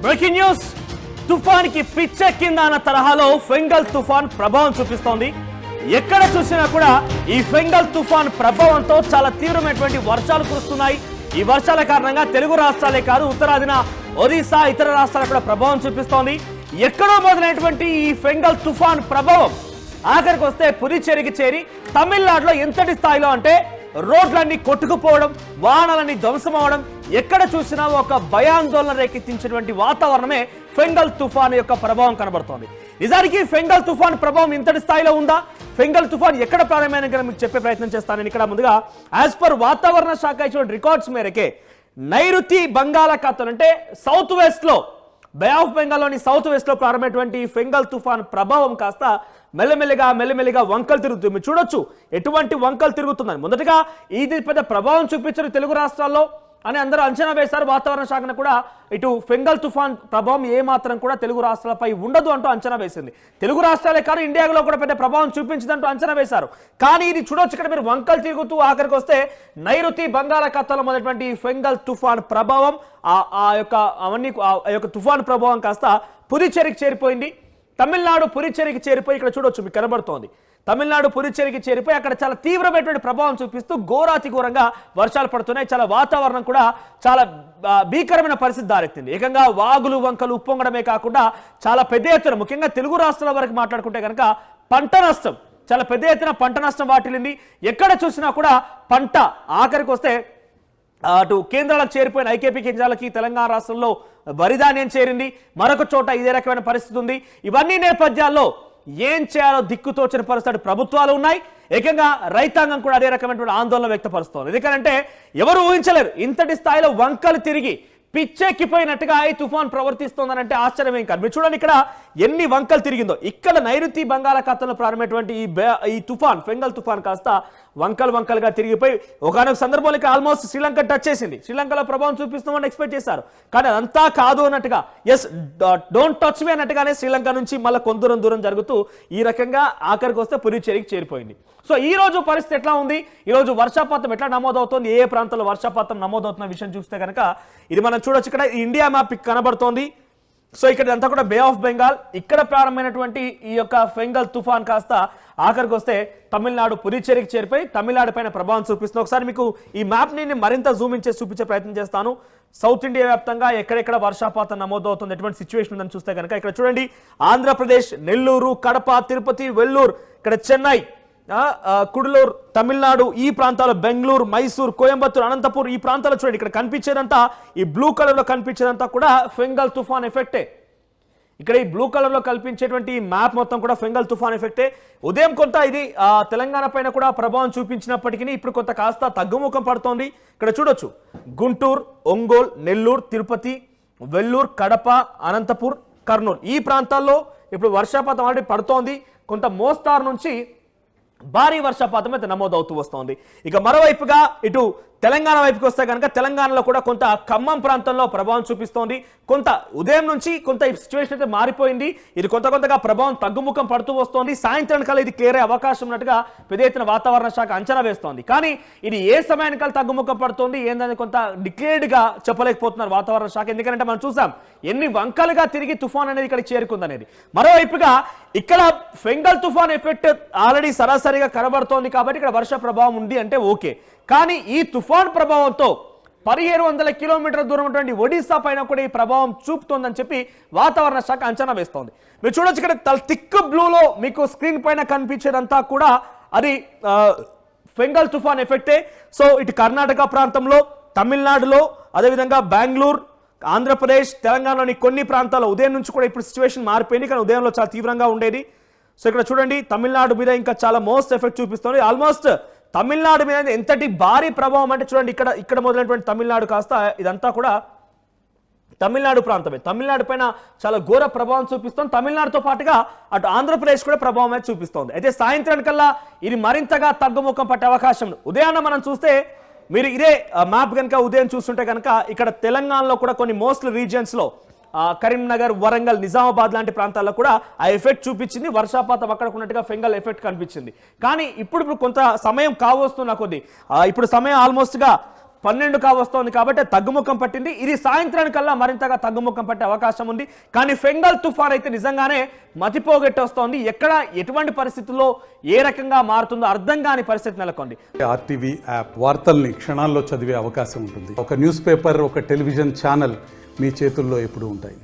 Breaking news తుఫాన్కి పిచ్చెక్కిందా అన్న తరహాలో Fengal తుఫాన్ ప్రభావం చూపిస్తోంది. ఎక్కడ చూసినా కూడా ఈ ఫెంగల్ తుఫాన్ ప్రభావంతో చాలా తీవ్రమైనటువంటి వర్షాలు కురుస్తున్నాయి. ఈ వర్షాల కారణంగా తెలుగు రాష్ట్రాలే కాదు ఉత్తరాదిన ఒడిశా ఇతర రాష్ట్రాలకు కూడా ప్రభావం చూపిస్తోంది. ఎక్కడో మొదలైనటువంటి ఈ ఫెంగల్ తుఫాన్ ప్రభావం ఆఖరికి వస్తే పుదుచ్చేరికి చేరి తమిళనాడులో ఎంతటి స్థాయిలో అంటే రోడ్లన్నీ కొట్టుకుపోవడం, వాహనాలన్నీ ధ్వంసమవడం, ఎక్కడ చూసినా ఒక భయాందోళన రేకెత్తించినటువంటి వాతావరణమే ఫెంగల్ తుఫాన్ యొక్క ప్రభావం కనబడుతోంది. నిజానికి ఫెంగల్ తుఫాన్ ప్రభావం ఇంతటి స్థాయిలో ఉందా? ఫెంగల్ తుఫాన్ ఎక్కడ ప్రారంభమైన మీకు చెప్పే ప్రయత్నం చేస్తాను. నేను ఇక్కడ ముందుగా యాజ్ పర్ వాతావరణ శాఖ ఇచ్చిన రికార్డ్స్ మేరకే నైరుతి బంగాళాఖాతం అంటే సౌత్ వెస్ట్ లో బే ఆఫ్ బెంగాల్లోని సౌత్ వెస్ట్ లో ప్రారంభమైనటువంటి ఫెంగల్ తుఫాన్ ప్రభావం కాస్త మెల్లమెల్లిగా వంకలు తిరుగుతుంది. మీరు చూడొచ్చు ఎటువంటి వంకలు తిరుగుతుందని. మొదటగా ఇది పెద్ద ప్రభావం చూపించారు తెలుగు రాష్ట్రాల్లో అని అందరూ అంచనా వేశారు. వాతావరణ శాఖను కూడా ఇటు ఫెంగల్ తుఫాన్ ప్రభావం ఏమాత్రం కూడా తెలుగు రాష్ట్రాలపై ఉండదు అంటూ అంచనా వేసింది. తెలుగు రాష్ట్రాలే కాదు ఇండియాలో కూడా పెద్ద ప్రభావం చూపించదంటూ అంచనా వేశారు. కానీ ఇది చూడొచ్చు ఇక్కడ మీరు వంకలు తిరుగుతూ ఆఖరికి వస్తే నైరుతి బంగాళాఖాతంలో మొదలైనటువంటి ఫెంగల్ తుఫాన్ ప్రభావం ఆ యొక్క తుఫాన్ ప్రభావం కాస్త పుదుచ్చేరికి చేరిపోయింది. తమిళనాడు పుదుచ్చేరికి చేరిపోయి ఇక్కడ చూడొచ్చు మీకు కనబడుతోంది. తమిళనాడు పుదుచ్చేరికి చేరిపోయి అక్కడ చాలా తీవ్రమైనటువంటి ప్రభావం చూపిస్తూ ఘోరాతి ఘోరంగా వర్షాలు పడుతున్నాయి. చాలా వాతావరణం కూడా చాలా భీకరమైన పరిస్థితి దారెత్తింది. ఏకంగా వాగులు వంకలు ఉప్పొంగడమే కాకుండా చాలా పెద్ద ఎత్తున ముఖ్యంగా తెలుగు రాష్ట్రాల వరకు మాట్లాడుకుంటే కనుక పంట నష్టం చాలా పెద్ద ఎత్తున పంట నష్టం వాటిల్లింది. ఎక్కడ చూసినా కూడా పంట ఆఖరికి వస్తే అటు కేంద్రాలకు చేరిపోయిన ఐకేపీ కేంద్రాలకి తెలంగాణ రాష్ట్రంలో వరిధాన్యం చేరింది. మరొక చోట ఇదే రకమైన పరిస్థితి ఉంది. ఇవన్నీ నేపథ్యాల్లో ఏం చేయాలో దిక్కుతోచిన పరిస్థితి ప్రభుత్వాలు ఉన్నాయి. ఏకంగా రైతాంగం కూడా అదే రకమైనటువంటి ఆందోళన వ్యక్తపరుస్తోంది. ఎందుకంటే ఎవరు ఊహించలేరు ఇంతటి స్థాయిలో వంకలు తిరిగి పిచ్చెక్కిపోయినట్టుగా ఈ తుఫాన్ ప్రవర్తిస్తోందని అంటే ఆశ్చర్యం కాదు. మీరు చూడండి ఇక్కడ ఎన్ని వంకలు తిరిగిందో. ఇక్కడ నైరుతి బంగాళాఖాతంలో ప్రారంభమైనటువంటి ఈ తుఫాన్ ఫెంగల్ తుఫాన్ కాస్త వంకలుగా తిరిగిపోయి ఒకనొక సందర్భంలో ఆల్మోస్ట్ శ్రీలంక టచ్ చేసింది. శ్రీలంకలో ప్రభావం చూపిస్తామని ఎక్స్పెక్ట్ చేశారు. కానీ అదంతా కాదు అన్నట్టుగా ఎస్ డోంట్ టచ్ మీ అన్నట్టుగానే శ్రీలంక నుంచి మళ్ళీ కొంత దూరం జరుగుతూ ఈ రకంగా ఆఖరికి వస్తే పుదుచ్చేరికి చేరిపోయింది. సో ఈ రోజు పరిస్థితి ఎట్లా ఉంది? ఈ రోజు వర్షపాతం ఎట్లా నమోదవుతోంది, ఏ ప్రాంతాల్లో వర్షపాతం నమోదవుతున్న విషయం చూస్తే కనుక ఇది మనం చూడొచ్చు. ఇక్కడ ఇండియా మ్యాప్ కనబడుతోంది. సో ఇక్కడ అంతా కూడా బే ఆఫ్ బెంగాల్. ఇక్కడ ప్రారంభమైనటువంటి ఈ యొక్క ఫెంగల్ తుఫాన్ కాస్త ఆఖరికి వస్తే తమిళనాడు పుదుచ్చేరికి చేరిపోయి తమిళనాడు పైన ప్రభావం చూపిస్తుంది. ఒకసారి మీకు ఈ మ్యాప్ ని మరింత జూమ్ ఇన్ చేసి చూపించే ప్రయత్నం చేస్తాను. సౌత్ ఇండియా వ్యాప్తంగా ఎక్కడెక్కడ వర్షపాతం నమోదవుతుంది, ఎటువంటి సిచ్యువేషన్ ఉందని చూస్తే కనుక ఇక్కడ చూడండి ఆంధ్రప్రదేశ్, నెల్లూరు, కడప, తిరుపతి, వెల్లూరు, ఇక్కడ చెన్నై, కుడలూరు, తమిళనాడు, ఈ ప్రాంతాలు బెంగళూరు, మైసూర్, కోయంబత్తూరు, అనంతపూర్, ఈ ప్రాంతాలు చూడండి. ఇక్కడ కనిపించేదంతా ఈ బ్లూ కలర్ లో కనిపించేదంతా కూడా ఫెంగల్ తుఫాన్ ఎఫెక్టే. ఇక్కడ ఈ బ్లూ కలర్ లో కల్పించేటువంటి మ్యాప్ మొత్తం కూడా ఫెంగల్ తుఫాన్ ఎఫెక్టే. ఉదయం కొంత ఇది తెలంగాణ పైన కూడా ప్రభావం చూపించినప్పటికీ ఇప్పుడు కొంత కాస్త తగ్గుముఖం పడుతోంది. ఇక్కడ చూడొచ్చు గుంటూరు, ఒంగోలు, నెల్లూరు, తిరుపతి, వెల్లూరు, కడప, అనంతపూర్, కర్నూలు, ఈ ప్రాంతాల్లో ఇప్పుడు వర్షపాతం ఆల్రెడీ పడుతోంది. కొంత మోస్తారు నుంచి భారీ వర్షపాతం అయితే నమోదవుతూ వస్తోంది. ఇక మరోవైపుగా ఇటు తెలంగాణ వైపుకి వస్తే కనుక తెలంగాణలో కూడా కొంత ఖమ్మం ప్రాంతంలో ప్రభావం చూపిస్తోంది. కొంత ఉదయం నుంచి కొంత ఈ సిచ్యువేషన్ అయితే మారిపోయింది. ఇది కొంతగా ప్రభావం తగ్గుముఖం పడుతూ వస్తోంది. సాయంత్రం కల్లా ఇది క్లియర్ అయ్యే అవకాశం ఉన్నట్టుగా పెద్ద ఎత్తున వాతావరణ శాఖ అంచనా వేస్తోంది. కానీ ఇది ఏ సమయానికి తగ్గుముఖం పడుతోంది ఏందని కొంత డిక్లేర్డ్ గా చెప్పలేకపోతున్నారు వాతావరణ శాఖ. ఎందుకంటే మనం చూసాం ఎన్ని వంకలుగా తిరిగి తుఫాన్ అనేది ఇక్కడ చేరుకుందనేది. మరోవైపుగా ఇక్కడ ఫెంగల్ తుఫాన్ ఎఫెక్ట్ ఆల్రెడీ సరాసరిగా కనబడుతోంది కాబట్టి ఇక్కడ వర్ష ప్రభావం ఉంది అంటే ఓకే. కానీ ఈ తుఫాన్ ప్రభావంతో 1700 కిలోమీటర్ల దూరం ఉన్నటువంటి ఒడిశా పైన కూడా ఈ ప్రభావం చూపుతోందని చెప్పి వాతావరణ శాఖ అంచనా వేస్తోంది. మీరు చూడొచ్చు ఇక్కడ థిక్ బ్లూలో మీకు స్క్రీన్ పైన కనిపించేదంతా కూడా అది ఫెంగల్ తుఫాన్ ఎఫెక్టే. సో ఇటు కర్ణాటక ప్రాంతంలో, తమిళనాడులో, అదేవిధంగా బెంగళూరు, ఆంధ్రప్రదేశ్, తెలంగాణలోని కొన్ని ప్రాంతాల్లో ఉదయం నుంచి కూడా ఇప్పుడు సిచ్యువేషన్ మారిపోయింది. కానీ ఉదయంలో చాలా తీవ్రంగా ఉండేది. సో ఇక్కడ చూడండి తమిళనాడు మీద ఇంకా చాలా మోస్ట్ ఎఫెక్ట్ చూపిస్తుంది. ఆల్మోస్ట్ తమిళనాడు మీద ఎంతటి భారీ ప్రభావం అంటే చూడండి ఇక్కడ మొదలైనటువంటి తమిళనాడు కాస్త ఇదంతా కూడా తమిళనాడు ప్రాంతమే. తమిళనాడు పైన చాలా ఘోర ప్రభావం చూపిస్తుంది. తమిళనాడుతో పాటుగా అటు ఆంధ్రప్రదేశ్ కూడా ప్రభావం అయితే చూపిస్తోంది. అయితే సాయంత్రానికల్లా ఇది మరింతగా తగ్గుముఖం పట్టే అవకాశం. ఉదయాన్న మనం చూస్తే మీరు ఇదే మ్యాప్ కనుక ఉదయం చూస్తుంటే కనుక ఇక్కడ తెలంగాణలో కూడా కొన్ని మోస్ట్ రీజియన్స్ లో కరీంనగర్, వరంగల్, నిజామాబాద్ లాంటి ప్రాంతాల్లో కూడా ఆ ఎఫెక్ట్ చూపించింది. వర్షపాతం అక్కడ ఉన్నట్టుగా ఫెంగల్ ఎఫెక్ట్ కనిపించింది. కానీ ఇప్పుడు కొంత సమయం కావస్తున్న కొద్ది ఇప్పుడు సమయం ఆల్మోస్ట్ గా 12 కావస్తోంది కాబట్టి తగ్గుముఖం పట్టింది. ఇది సాయంత్రానికల్లా మరింతగా తగ్గుముఖం పట్టే అవకాశం ఉంది. కానీ ఫెంగల్ తుఫాన్ అయితే నిజంగానే మతిపోగొట్టొస్తోంది. ఎక్కడ ఎటువంటి పరిస్థితుల్లో ఏ రకంగా మారుతుందో అర్థం కాని పరిస్థితి నెలకొంది. RTV యాప్ వార్తల్ని క్షణాల్లో చదివే అవకాశం ఉంటుంది. ఒక న్యూస్ పేపర్, ఒక టెలివిజన్ ఛానల్ మీ చేతుల్లో ఎప్పుడూ ఉంటాయి.